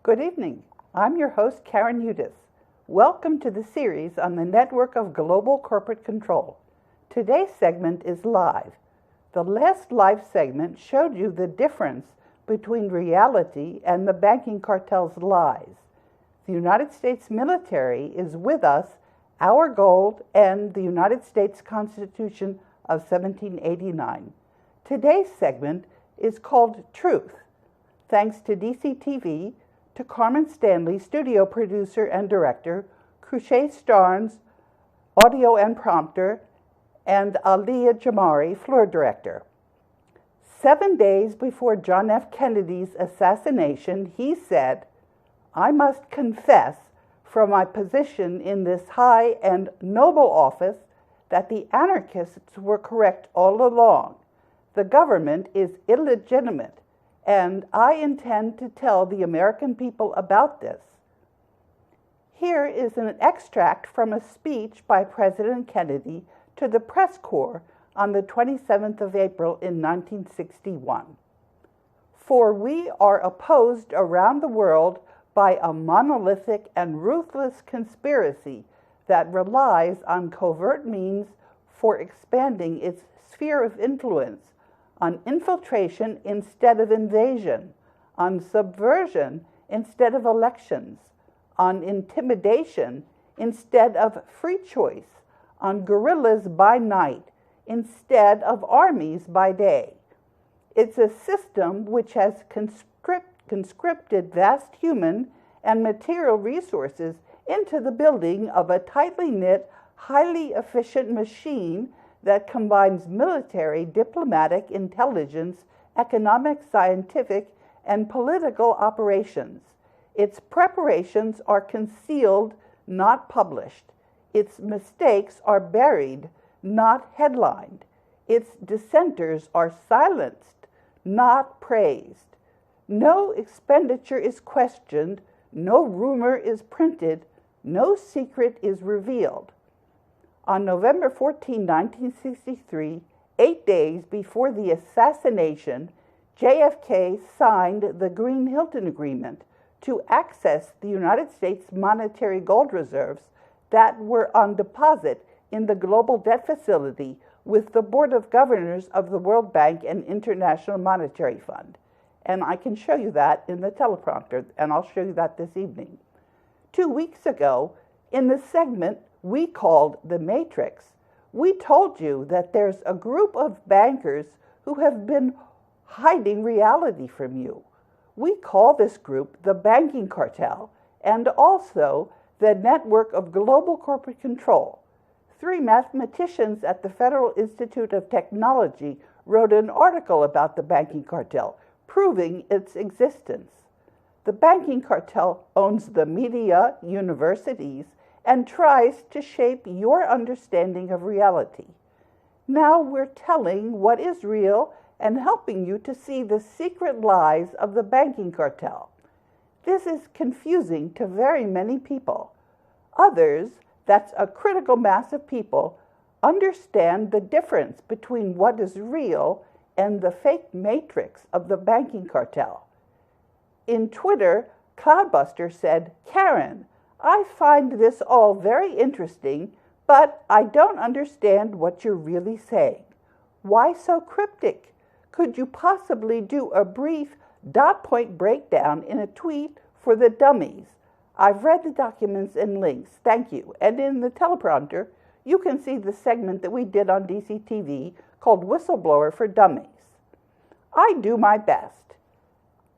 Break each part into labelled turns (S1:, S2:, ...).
S1: Good evening. I'm your host, Karen Udis. Welcome to the series on the network of global corporate control. Today's segment is live. The last live segment showed you the difference between reality and the banking cartel's lies. The United States military is with us, our gold, and the United States Constitution of 1789. Today's segment is called Truth. Thanks to DCTV, to Carmen Stanley, studio producer and director, Cruchet Starnes, audio and prompter, and Aliyah Jamari, floor director. 7 days before John F. Kennedy's assassination, he said, "I must confess from my position in this high and noble office that the anarchists were correct all along. The government is illegitimate, and I intend to tell the American people about this." Here is an extract from a speech by President Kennedy to the press corps on the 27th of April in 1961. "For we are opposed around the world by a monolithic and ruthless conspiracy that relies on covert means for expanding its sphere of influence, on infiltration instead of invasion, on subversion instead of elections, on intimidation instead of free choice, on guerrillas by night instead of armies by day. It's a system which has conscripted vast human and material resources into the building of a tightly knit, highly efficient machine that combines military, diplomatic, intelligence, economic, scientific, and political operations. Its preparations are concealed, not published. Its mistakes are buried, not headlined. Its dissenters are silenced, not praised. No expenditure is questioned, no rumor is printed, no secret is revealed." On November 14, 1963, 8 days before the assassination, JFK signed the Green-Hilton Agreement to access the United States monetary gold reserves that were on deposit in the global debt facility with the Board of Governors of the World Bank and International Monetary Fund. And I can show you that in the teleprompter, and I'll show you that this evening. 2 weeks ago, in the segment we called The Matrix, we told you that there's a group of bankers who have been hiding reality from you. We call this group the banking cartel and also the network of global corporate control. 3 mathematicians at the Federal Institute of Technology wrote an article about the banking cartel, proving its existence. The banking cartel owns the media, universities, and tries to shape your understanding of reality. Now we're telling what is real and helping you to see the secret lies of the banking cartel. This is confusing to very many people. Others, that's a critical mass of people, understand the difference between what is real and the fake matrix of the banking cartel. In Twitter, Cloudbuster said, "Karen, I find this all very interesting, but I don't understand what you're really saying. Why so cryptic? Could you possibly do a brief dot-point breakdown in a tweet for the dummies? I've read the documents and links, thank you." And in the teleprompter, you can see the segment that we did on DCTV called Whistleblower for Dummies. I do my best.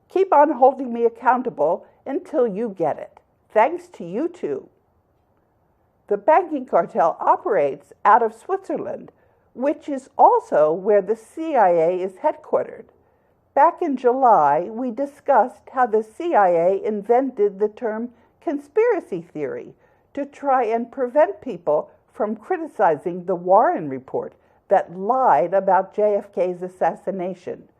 S1: Keep on holding me accountable until you get it. Thanks to you too. The banking cartel operates out of Switzerland, which is also where the CIA is headquartered. Back in July, we discussed how the CIA invented the term conspiracy theory to try and prevent people from criticizing the Warren Report that lied about JFK's assassination.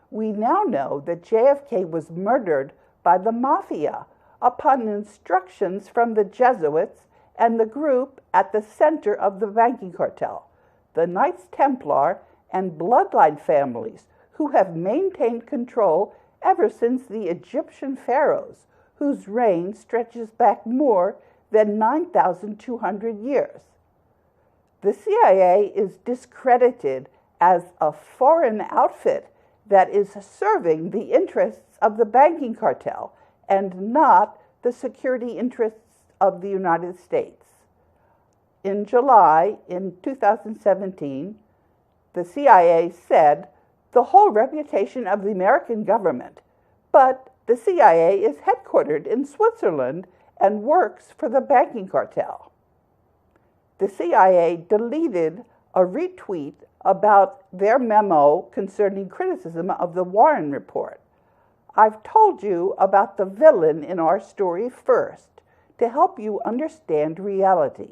S1: We now know that JFK was murdered by the mafia upon instructions from the Jesuits and the group at the center of the banking cartel, the Knights Templar and bloodline families who have maintained control ever since the Egyptian pharaohs, whose reign stretches back more than 9,200 years. The CIA is discredited as a foreign outfit that is serving the interests of the banking cartel and not the security interests of the United States. In July, in 2017, the CIA said the whole reputation of the American government, but the CIA is headquartered in Switzerland and works for the banking cartel. The CIA deleted a retweet about their memo concerning criticism of the Warren Report. I've told you about the villain in our story first to help you understand reality.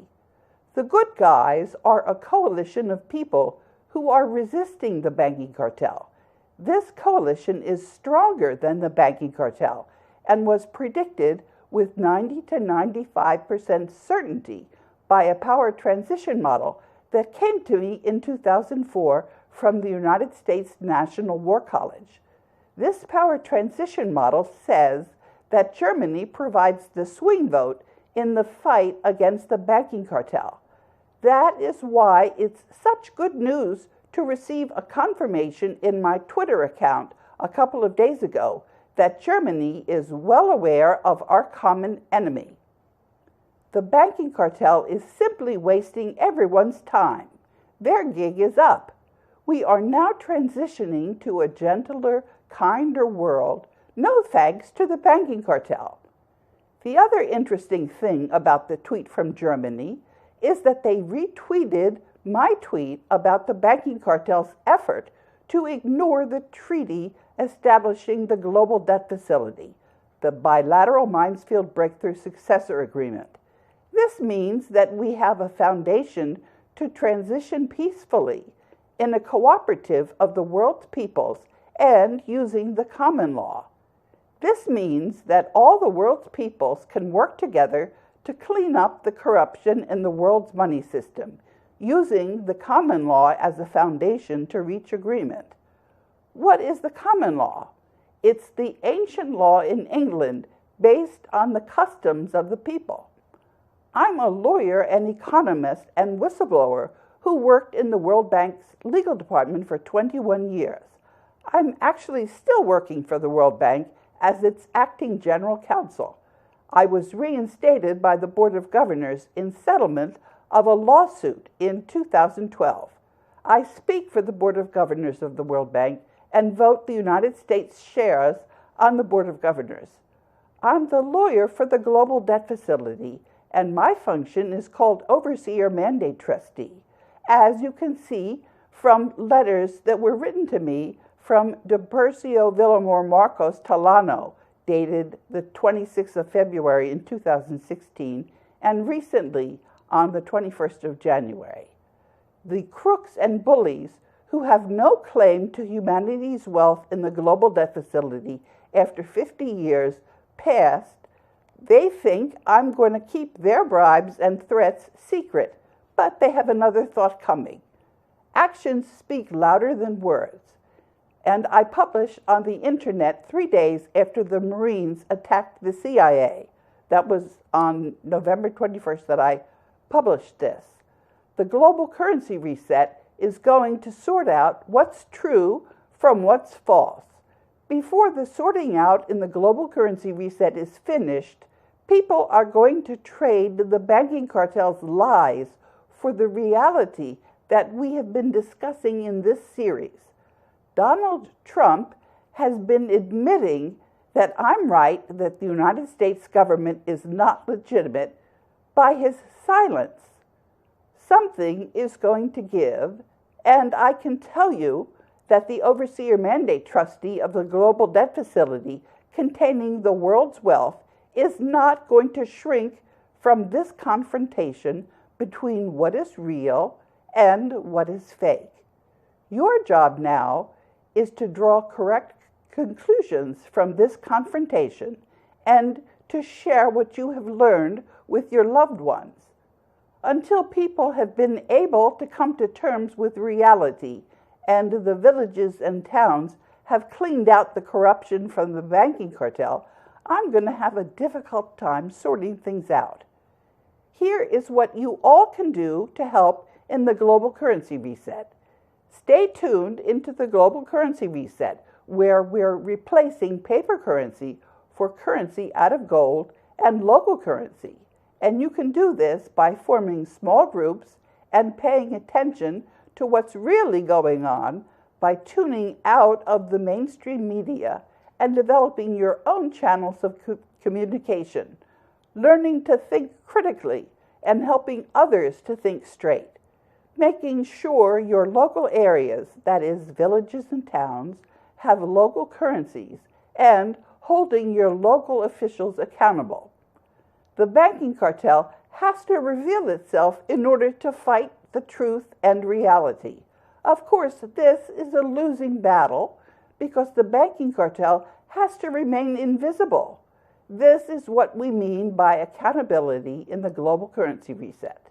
S1: The good guys are a coalition of people who are resisting the banking cartel. This coalition is stronger than the banking cartel and was predicted with 90 to 95% certainty by a power transition model that came to me in 2004 from the United States National War College. This power transition model says that Germany provides the swing vote in the fight against the banking cartel. That is why it's such good news to receive a confirmation in my Twitter account a couple of days ago that Germany is well aware of our common enemy. The banking cartel is simply wasting everyone's time. Their gig is up. We are now transitioning to a gentler, kinder world, no thanks to the banking cartel. The other interesting thing about the tweet from Germany is that they retweeted my tweet about the banking cartel's effort to ignore the treaty establishing the Global Debt Facility, the Bilateral Minesfield Breakthrough Successor Agreement. This means that we have a foundation to transition peacefully in a cooperative of the world's peoples and using the common law. This means that all the world's peoples can work together to clean up the corruption in the world's money system, using the common law as a foundation to reach agreement. What is the common law? It's the ancient law in England based on the customs of the people. I'm a lawyer and economist and whistleblower who worked in the World Bank's legal department for 21 years. I'm actually still working for the World Bank as its acting general counsel. I was reinstated by the Board of Governors in settlement of a lawsuit in 2012. I speak for the Board of Governors of the World Bank and vote the United States shares on the Board of Governors. I'm the lawyer for the Global Debt Facility, and my function is called Overseer Mandate Trustee, as you can see from letters that were written to me from Depercio Villamor Marcos Talano, dated the 26th of February in 2016, and recently on the 21st of January. The crooks and bullies who have no claim to humanity's wealth in the Global Debt Facility after 50 years past, they think I'm going to keep their bribes and threats secret, but they have another thought coming. Actions speak louder than words. And I published on the internet 3 days after the Marines attacked the CIA. That was on November 21st that I published this. The global currency reset is going to sort out what's true from what's false. Before the sorting out in the global currency reset is finished, people are going to trade the banking cartel's lies for the reality that we have been discussing in this series. Donald Trump has been admitting that I'm right, that the United States government is not legitimate, by his silence. Something is going to give, and I can tell you that the Overseer Mandate Trustee of the Global Debt Facility, containing the world's wealth, is not going to shrink from this confrontation between what is real and what is fake. Your job now is to draw correct conclusions from this confrontation and to share what you have learned with your loved ones. Until people have been able to come to terms with reality and the villages and towns have cleaned out the corruption from the banking cartel, I'm going to have a difficult time sorting things out. Here is what you all can do to help in the global currency reset. Stay tuned into the global currency reset, where we're replacing paper currency for currency out of gold and local currency. And you can do this by forming small groups and paying attention to what's really going on by tuning out of the mainstream media and developing your own channels of communication, learning to think critically and helping others to think straight, making sure your local areas, that is, villages and towns, have local currencies, and holding your local officials accountable. The banking cartel has to reveal itself in order to fight the truth and reality. Of course, this is a losing battle because the banking cartel has to remain invisible. This is what we mean by accountability in the global currency reset.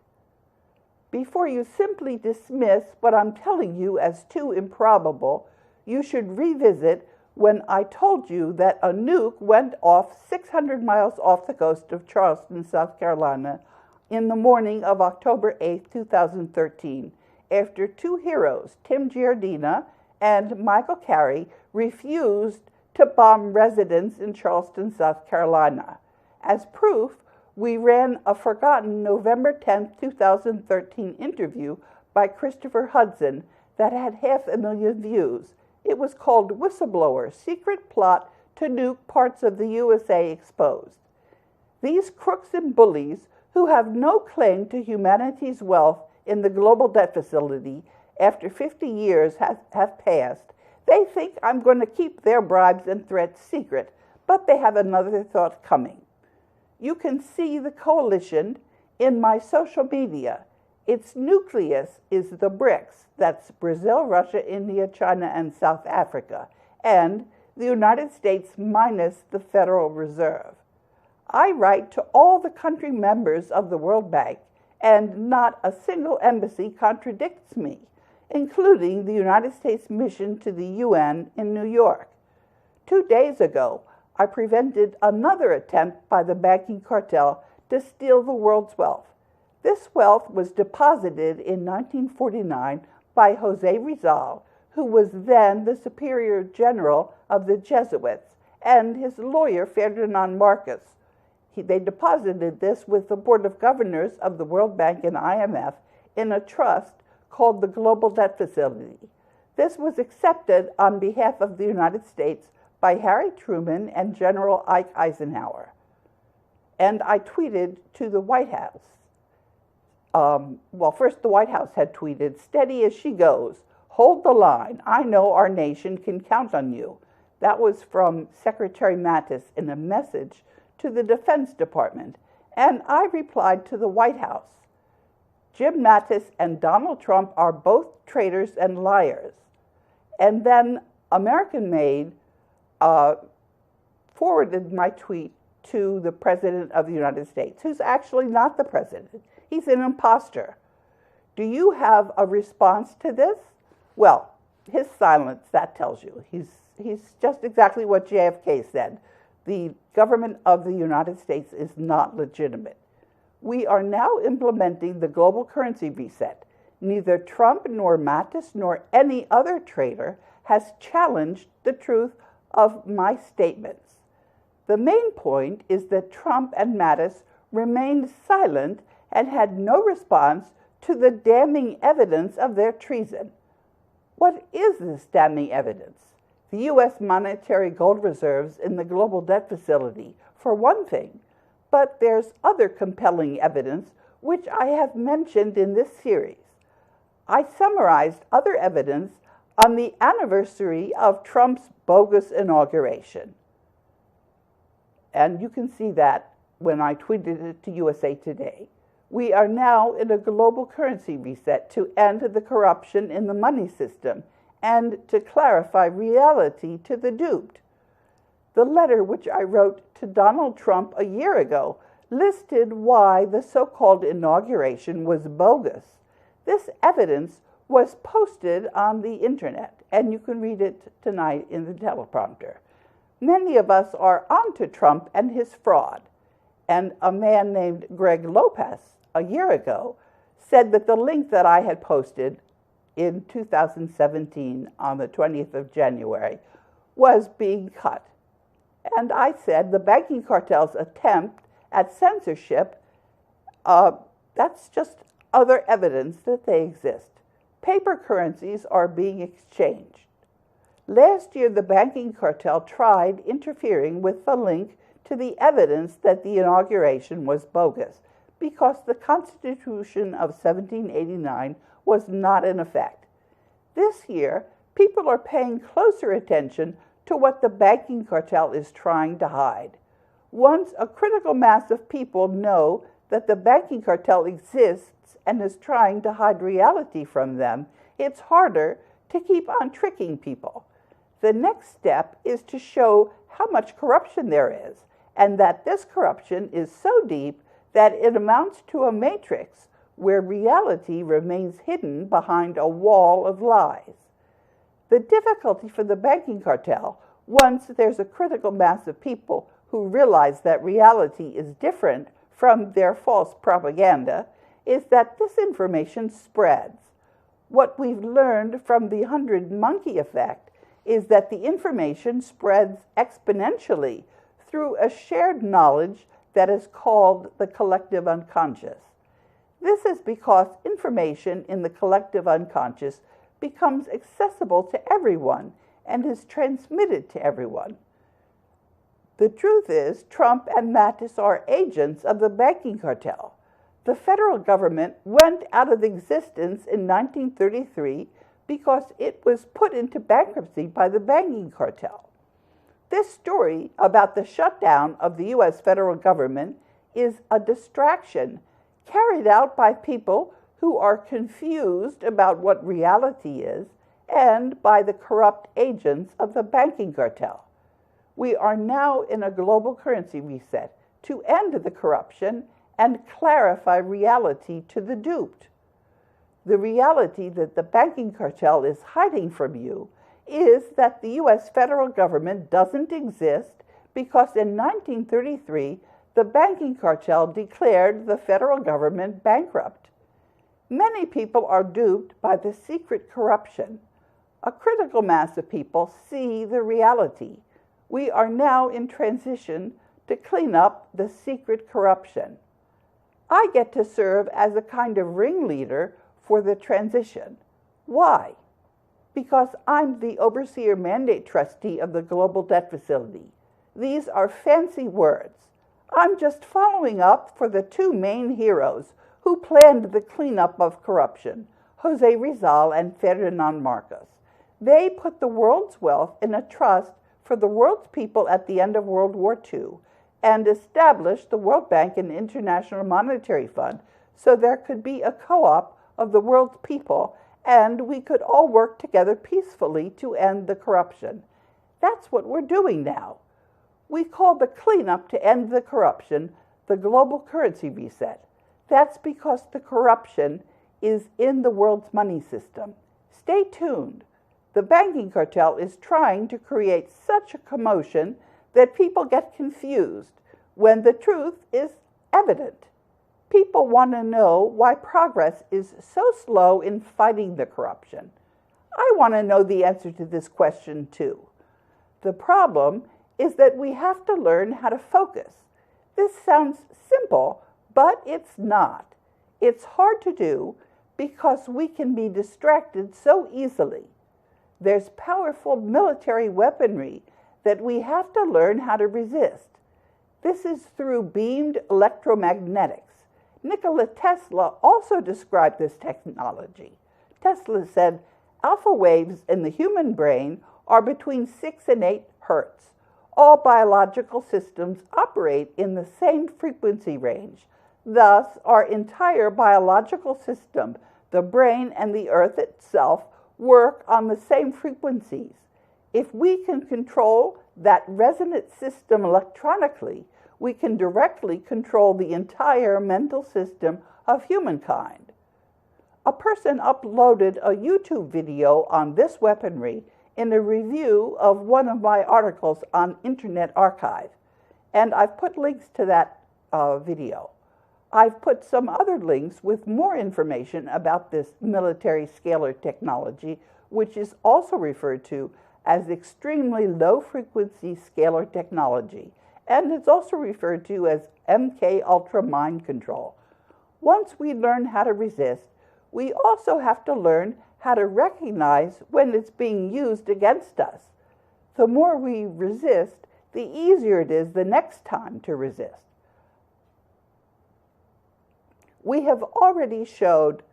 S1: Before you simply dismiss what I'm telling you as too improbable, you should revisit when I told you that a nuke went off 600 miles off the coast of Charleston, South Carolina, in the morning of October 8, 2013, after two heroes, Tim Giardina and Michael Carey, refused to bomb residents in Charleston, South Carolina. As proof, we ran a forgotten November 10, 2013 interview by Christopher Hudson that had 500,000 views. It was called Whistleblower: Secret Plot to Nuke Parts of the USA Exposed. These crooks and bullies who have no claim to humanity's wealth in the global debt facility after 50 years have passed, they think I'm going to keep their bribes and threats secret, but they have another thought coming. You can see the coalition in my social media. Its nucleus is the BRICS, that's Brazil, Russia, India, China, and South Africa, and the United States minus the Federal Reserve. I write to all the country members of the World Bank, and not a single embassy contradicts me, including the United States mission to the UN in New York. 2 days ago, I prevented another attempt by the banking cartel to steal the world's wealth. This wealth was deposited in 1949 by Jose Rizal, who was then the Superior General of the Jesuits, and his lawyer Ferdinand Marcos. They deposited this with the Board of Governors of the World Bank and IMF in a trust called the Global Debt Facility. This was accepted on behalf of the United States by Harry Truman and General Ike Eisenhower. And I tweeted to the White House. First the White House had tweeted, "Steady as she goes. Hold the line. I know our nation can count on you." That was from Secretary Mattis in a message to the Defense Department. And I replied to the White House, "Jim Mattis and Donald Trump are both traitors and liars." And then American Made forwarded my tweet to the President of the United States, who's actually not the president. He's an imposter. Do you have a response to this? Well, his silence, that tells you. He's just exactly what JFK said. The government of the United States is not legitimate. We are now implementing the global currency reset. Neither Trump nor Mattis nor any other traitor has challenged the truth of my statements. The main point is that Trump and Mattis remained silent and had no response to the damning evidence of their treason. What is this damning evidence? The U.S. monetary gold reserves in the global debt facility, for one thing. But there's other compelling evidence which I have mentioned in this series. I summarized other evidence on the anniversary of Trump's bogus inauguration. And you can see that when I tweeted it to USA Today. We are now in a global currency reset to end the corruption in the money system and to clarify reality to the duped. The letter which I wrote to Donald Trump a year ago listed why the so-called inauguration was bogus. This evidence was posted on the internet, and you can read it tonight in the teleprompter. Many of us are onto Trump and his fraud. And a man named Greg Lopez, a year ago, said that the link that I had posted in 2017 on the 20th of January was being cut. And I said the banking cartel's attempt at censorship, that's just other evidence that they exist. Paper currencies are being exchanged. Last year, the banking cartel tried interfering with the link to the evidence that the inauguration was bogus, because the Constitution of 1789 was not in effect. This year, people are paying closer attention to what the banking cartel is trying to hide. Once a critical mass of people know that the banking cartel exists and is trying to hide reality from them, it's harder to keep on tricking people. The next step is to show how much corruption there is, and that this corruption is so deep that it amounts to a matrix where reality remains hidden behind a wall of lies. The difficulty for the banking cartel, once there's a critical mass of people who realize that reality is different from their false propaganda, is that this information spreads. What we've learned from the 100-monkey effect is that the information spreads exponentially through a shared knowledge that is called the collective unconscious. This is because information in the collective unconscious becomes accessible to everyone and is transmitted to everyone. The truth is, Trump and Mattis are agents of the banking cartel. The federal government went out of existence in 1933 because it was put into bankruptcy by the banking cartel. This story about the shutdown of the U.S. federal government is a distraction carried out by people who are confused about what reality is and by the corrupt agents of the banking cartel. We are now in a global currency reset to end the corruption and clarify reality to the duped. The reality that the banking cartel is hiding from you is that the U.S. federal government doesn't exist because in 1933, the banking cartel declared the federal government bankrupt. Many people are duped by the secret corruption. A critical mass of people see the reality. We are now in transition to clean up the secret corruption. I get to serve as a kind of ringleader for the transition. Why? Because I'm the overseer mandate trustee of the Global Debt Facility. These are fancy words. I'm just following up for the two main heroes who planned the cleanup of corruption, Jose Rizal and Ferdinand Marcos. They put the world's wealth in a trust for the world's people at the end of World War II and established the World Bank and International Monetary Fund so there could be a co-op of the world's people and we could all work together peacefully to end the corruption. That's what we're doing now. We call the cleanup to end the corruption the global currency reset. That's because the corruption is in the world's money system. Stay tuned. The banking cartel is trying to create such a commotion that people get confused when the truth is evident. People want to know why progress is so slow in fighting the corruption. I want to know the answer to this question too. The problem is that we have to learn how to focus. This sounds simple, but it's not. It's hard to do because we can be distracted so easily. There's powerful military weaponry that we have to learn how to resist. This is through beamed electromagnetics. Nikola Tesla also described this technology. Tesla said, alpha waves in the human brain are between 6 and 8 hertz. All biological systems operate in the same frequency range. Thus, our entire biological system, the brain and the earth itself, work on the same frequencies. If we can control that resonant system electronically, we can directly control the entire mental system of humankind. A person uploaded a YouTube video on this weaponry in a review of one of my articles on Internet Archive, and I've put links to that video. I've put some other links with more information about this military scalar technology, which is also referred to as extremely low-frequency scalar technology, and it's also referred to as MK Ultra mind control. Once we learn how to resist, we also have to learn how to recognize when it's being used against us. The more we resist, the easier it is the next time to resist. We have already showed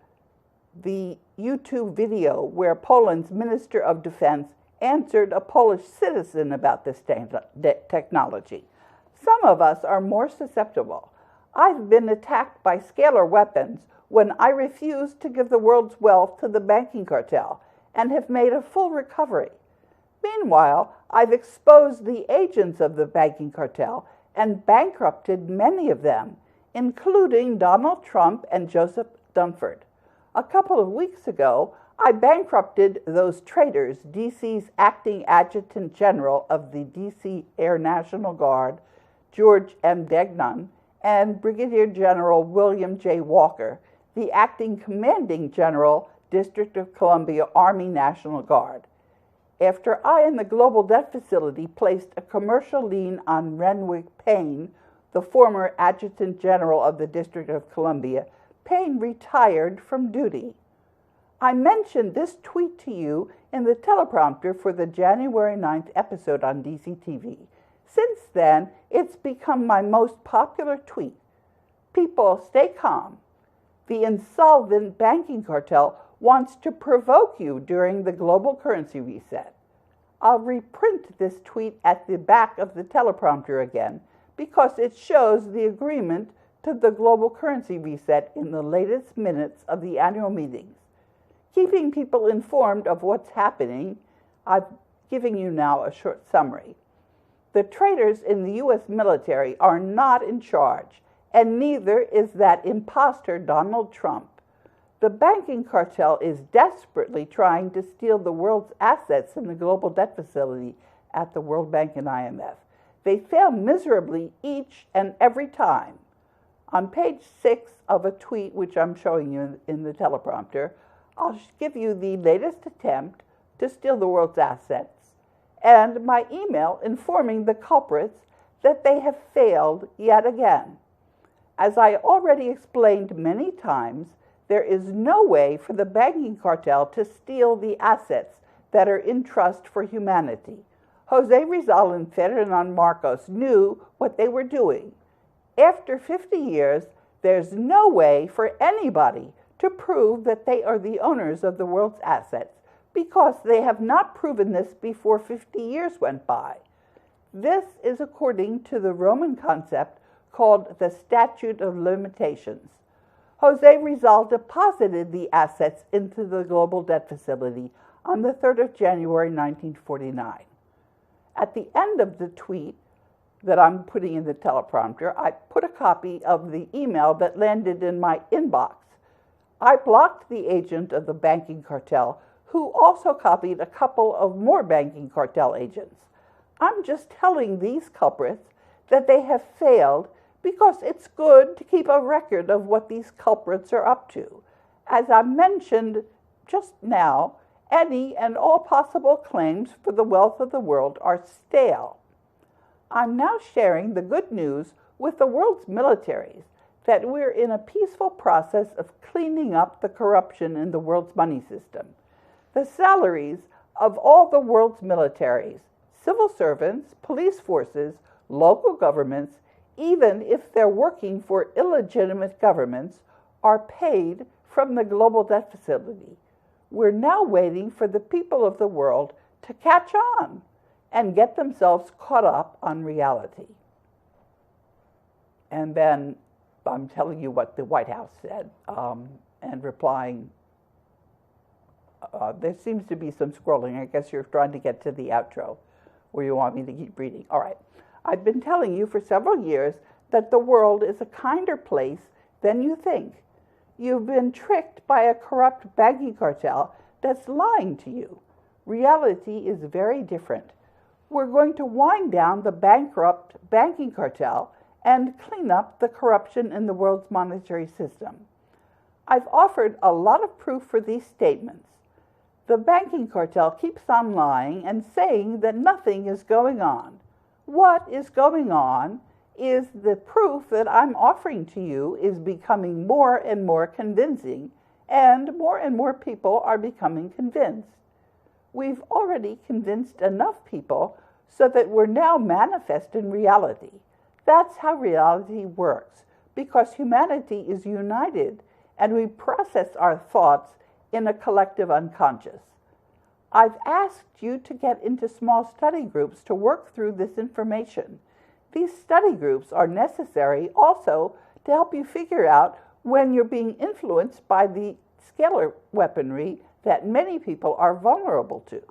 S1: the YouTube video where Poland's Minister of Defense answered a Polish citizen about this technology. Some of us are more susceptible. I've been attacked by scalar weapons when I refused to give the world's wealth to the banking cartel and have made a full recovery. Meanwhile, I've exposed the agents of the banking cartel and bankrupted many of them, including Donald Trump and Joseph Dunford. A couple of weeks ago, I bankrupted those traitors, DC's acting adjutant general of the DC Air National Guard, George M. Degnan, and Brigadier General William J. Walker, the acting commanding general, District of Columbia Army National Guard. After I and the Global Debt Facility placed a commercial lien on Renwick Payne, the former Adjutant General of the District of Columbia, Payne retired from duty. I mentioned this tweet to you in the teleprompter for the January 9th episode on DCTV. Since then, it's become my most popular tweet. People, stay calm. The insolvent banking cartel wants to provoke you during the global currency reset. I'll reprint this tweet at the back of the teleprompter again because it shows the agreement to the global currency reset in the latest minutes of the annual meetings. Keeping people informed of what's happening, I'm giving you now a short summary. The traitors in the U.S. military are not in charge, and neither is that imposter Donald Trump. The banking cartel is desperately trying to steal the world's assets in the Global Debt Facility at the World Bank and IMF. They fail miserably each and every time. On page 6 of a tweet, which I'm showing you in the teleprompter, I'll give you the latest attempt to steal the world's assets and my email informing the culprits that they have failed yet again. As I already explained many times, there is no way for the banking cartel to steal the assets that are in trust for humanity. Jose Rizal and Ferdinand Marcos knew what they were doing. After 50 years, there's no way for anybody to prove that they are the owners of the world's assets because they have not proven this before 50 years went by. This is according to the Roman concept called the Statute of Limitations. Jose Rizal deposited the assets into the Global Debt Facility on the 3rd of January 1949. At the end of the tweet that I'm putting in the teleprompter, I put a copy of the email that landed in my inbox. I blocked the agent of the banking cartel, who also copied a couple of more banking cartel agents. I'm just telling these culprits that they have failed because it's good to keep a record of what these culprits are up to. As I mentioned just now, any and all possible claims for the wealth of the world are stale. I'm now sharing the good news with the world's militaries that we're in a peaceful process of cleaning up the corruption in the world's money system. The salaries of all the world's militaries, civil servants, police forces, local governments, even if they're working for illegitimate governments, are paid from the Global Debt Facility. We're now waiting for the people of the world to catch on and get themselves caught up on reality. And then I'm telling you what the White House said and replying. There seems to be some scrolling. I guess you're trying to get to the outro where you want me to keep reading. All right. I've been telling you for several years that the world is a kinder place than you think. You've been tricked by a corrupt banking cartel that's lying to you. Reality is very different. We're going to wind down the bankrupt banking cartel and clean up the corruption in the world's monetary system. I've offered a lot of proof for these statements. The banking cartel keeps on lying and saying that nothing is going on. What is going on is the proof that I'm offering to you is becoming more and more convincing, and more people are becoming convinced. We've already convinced enough people so that we're now manifest in reality. That's how reality works, because humanity is united and we process our thoughts in a collective unconscious. I've asked you to get into small study groups to work through this information. These study groups are necessary also to help you figure out when you're being influenced by the scalar weaponry that many people are vulnerable to.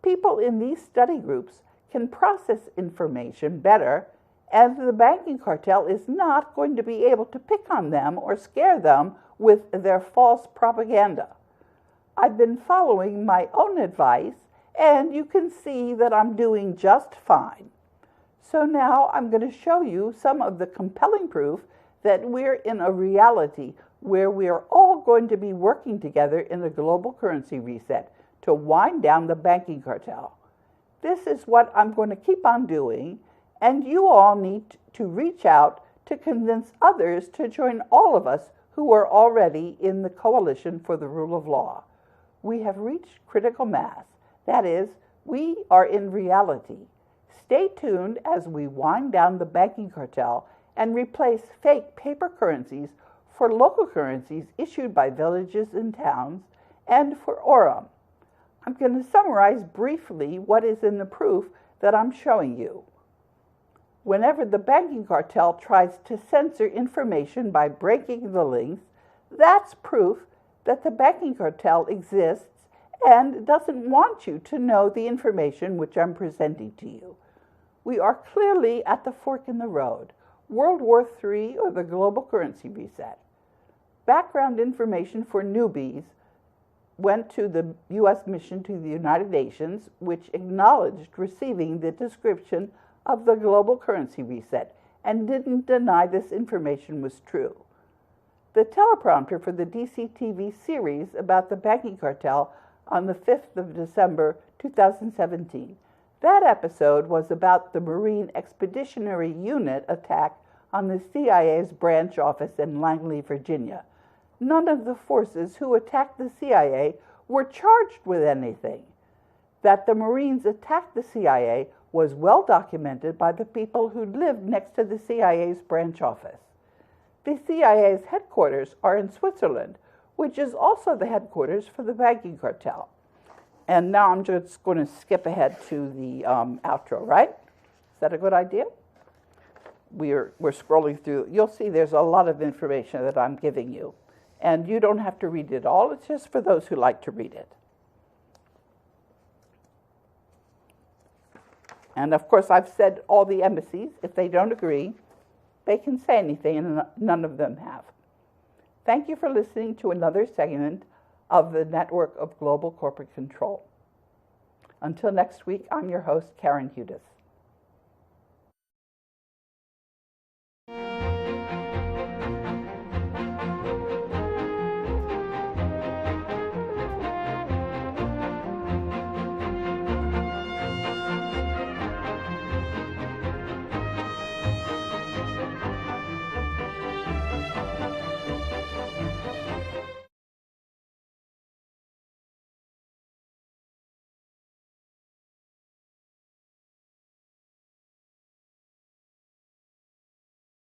S1: People in these study groups can process information better, and the banking cartel is not going to be able to pick on them or scare them with their false propaganda. I've been following my own advice, and you can see that I'm doing just fine. So now I'm going to show you some of the compelling proof that we're in a reality where we are all going to be working together in a global currency reset to wind down the banking cartel. This is what I'm going to keep on doing, and you all need to reach out to convince others to join all of us who are already in the Coalition for the Rule of Law. We have reached critical mass. That is, we are in reality. Stay tuned as we wind down the banking cartel and replace fake paper currencies for local currencies issued by villages and towns, and for Aurum. I'm going to summarize briefly what is in the proof that I'm showing you. Whenever the banking cartel tries to censor information by breaking the links, that's proof that the banking cartel exists and doesn't want you to know the information which I'm presenting to you. We are clearly at the fork in the road, World War III or the global currency reset. Background information for newbies went to the U.S. mission to the United Nations, which acknowledged receiving the description of the global currency reset and didn't deny this information was true. The teleprompter for the DCTV series about the banking cartel on the 5th of December 2017. That episode was about the Marine Expeditionary Unit attack on the CIA's branch office in Langley, Virginia. None of the forces who attacked the CIA were charged with anything. That the Marines attacked the CIA was well documented by the people who lived next to the CIA's branch office. The CIA's headquarters are in Switzerland, which is also the headquarters for the banking cartel. And now I'm just going to skip ahead to the outro, right? Is that a good idea? We're scrolling through. You'll see there's a lot of information that I'm giving you. And you don't have to read it all. It's just for those who like to read it. And of course, I've said all the embassies, if they don't agree, they can say anything, and none of them have. Thank you for listening to another segment of the Network of Global Corporate Control. Until next week, I'm your host, Karen Hudis.